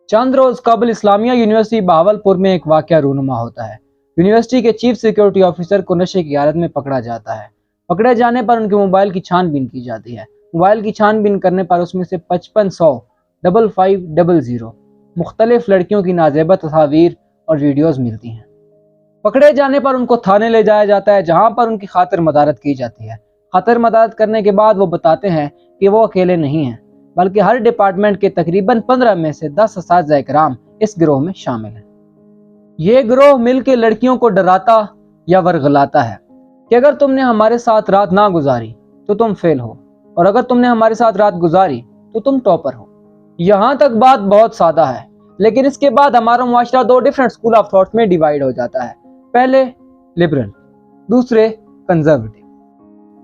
चंद रोज कबल इस्लामिया यूनिवर्सिटी बहावलपुर में एक वाकया रूनुमा होता है। यूनिवर्सिटी के चीफ सिक्योरिटी ऑफिसर को नशे की हालत में पकड़ा जाता है। पकड़े जाने पर उनके मोबाइल की छानबीन की जाती है। मोबाइल की छानबीन करने पर उसमें से 5500 मुख्तलिफ लड़कियों की नाजेबा तस्वीर और वीडियोज मिलती हैं। पकड़े जाने पर उनको थाने ले जाया जाता है, जहां पर उनकी खातिर मदारत की जाती है। खातिर मदारत करने के बाद वो बताते हैं कि वो अकेले नहीं हैं, बल्कि हर डिपार्टमेंट के तकरीबन 15 में से 10 असातिज़ा इकराम इस गिरोह में शामिल हैं। ये गिरोह मिलकर लड़कियों को डराता या वर्गलाता है कि अगर तुमने हमारे साथ रात ना गुजारी तो तुम फेल हो, और अगर तुमने हमारे साथ रात गुजारी तो तुम टॉपर हो। यहाँ तक बात बहुत सादा है, लेकिन इसके बाद हमारा मुआशरा दो डिफरेंट स्कूल ऑफ थॉट में डिवाइड हो जाता है। पहले लिबरल, दूसरे कंजर्वेटिव।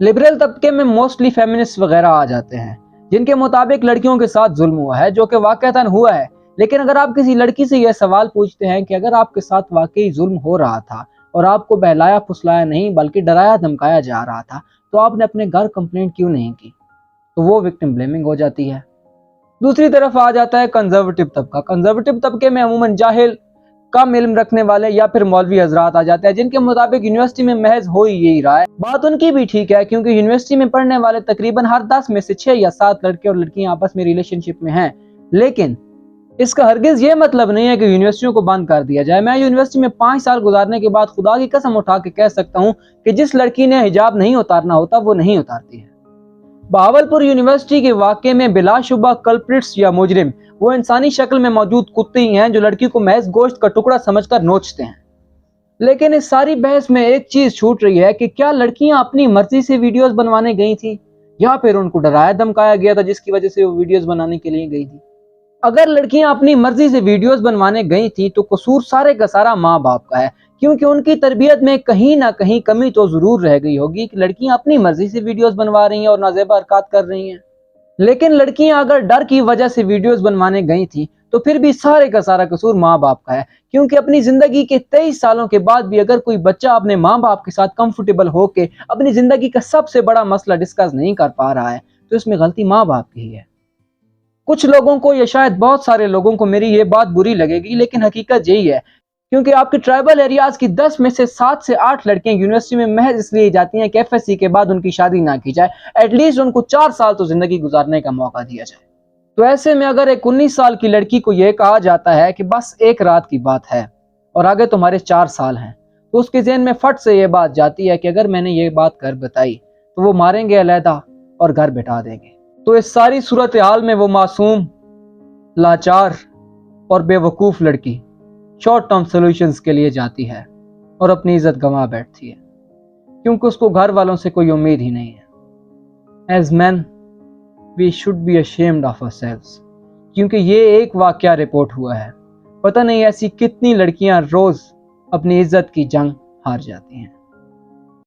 लिबरल तबके में मोस्टली फेमिनिस्ट वगैरह आ जाते हैं, जिनके मुताबिक लड़कियों के साथ जुल्म हुआ है, जो कि वाकईतन हुआ है। लेकिन अगर आप किसी लड़की से यह सवाल पूछते हैं कि अगर आपके साथ वाकई जुल्म हो रहा था और आपको बहलाया फुसलाया नहीं बल्कि डराया धमकाया जा रहा था, तो आपने अपने घर कंप्लेंट क्यों नहीं की, तो वो विक्टिम ब्लेमिंग हो जाती है। दूसरी तरफ आ जाता है कंजर्वेटिव तबका। कंजर्वेटिव तबके में अमूमन जाहिल, कम इल्म रखने वाले या फिर मौलवी हजरात आ जाते हैं, जिनके मुताबिक यूनिवर्सिटी में महज हो ही यही रहा है। बात उनकी भी ठीक है, क्योंकि यूनिवर्सिटी में पढ़ने वाले तकरीबन हर 10 में से 6 या 7 लड़के और लड़कियां आपस में रिलेशनशिप में हैं। लेकिन इसका हरगिज ये मतलब नहीं है कि यूनिवर्सिटियों को बंद कर दिया जाए। मैं यूनिवर्सिटी में 5 साल गुजारने के बाद खुदा की कसम उठा के कह सकता हूँ कि जिस लड़की ने हिजाब नहीं उतारना होता वो नहीं उतारती है। बहावलपुर यूनिवर्सिटी के वाकये में बिलाशुबा कल्प्रिट्स या मुजरिम वो इंसानी शक्ल में मौजूद कुत्ते ही हैं, जो लड़की को महज गोश्त का टुकड़ा समझकर नोचते हैं। लेकिन इस सारी बहस में एक चीज छूट रही है कि क्या लड़कियां अपनी मर्जी से वीडियोस बनवाने गई थी, या फिर उनको डराया धमकाया गया था जिसकी वजह से वो वीडियोस बनाने के लिए गई थी। अगर लड़कियां अपनी मर्जी से वीडियोस बनवाने गई थी तो कसूर सारे का सारा माँ बाप का है, क्योंकि उनकी तरबियत में कहीं ना कहीं कमी तो जरूर रह गई होगी कि लड़कियां अपनी मर्जी से वीडियोस बनवा रही हैं और नाजेबा हरकत कर रही हैं। लेकिन लड़कियां अगर डर की वजह से वीडियोस बनवाने गई थी तो फिर भी सारे का सारा कसूर माँ बाप का है, क्योंकि अपनी जिंदगी के 23 सालों के बाद भी अगर कोई बच्चा अपने माँ बाप के साथ कंफर्टेबल होके अपनी जिंदगी का सबसे बड़ा मसला डिस्कस नहीं कर पा रहा है, तो इसमें गलती माँ बाप की ही है। कुछ लोगों को या शायद बहुत सारे लोगों को मेरी ये बात बुरी लगेगी, लेकिन हकीकत यही है, क्योंकि आपके ट्राइबल एरियाज की 10 में से 7 से 8 लड़कियां यूनिवर्सिटी में महज इसलिए जाती हैं कि एफएससी के बाद उनकी शादी ना की जाए, एटलीस्ट उनको 4 साल तो जिंदगी गुजारने का मौका दिया जाए। तो ऐसे में अगर एक 19 साल की लड़की को यह कहा जाता है कि बस एक रात की बात है और आगे तुम्हारे 4 साल हैं, तो उसके ज़हन में फट से यह बात जाती है कि अगर मैंने ये बात घर बताई तो वो मारेंगे अलहदा और घर बिठा देंगे। तो इस सारी सूरत हाल में वो मासूम, लाचार और बेवकूफ़ लड़की शॉर्ट टर्म सॉल्यूशंस के लिए जाती है और अपनी इज्जत गंवा बैठती है, क्योंकि उसको घर वालों से कोई उम्मीद ही नहीं है। As man we should be ashamed of ourselves, क्योंकि ये एक वाकया रिपोर्ट हुआ है। पता नहीं ऐसी कितनी लड़कियां रोज अपनी इज्जत की जंग हार जाती हैं।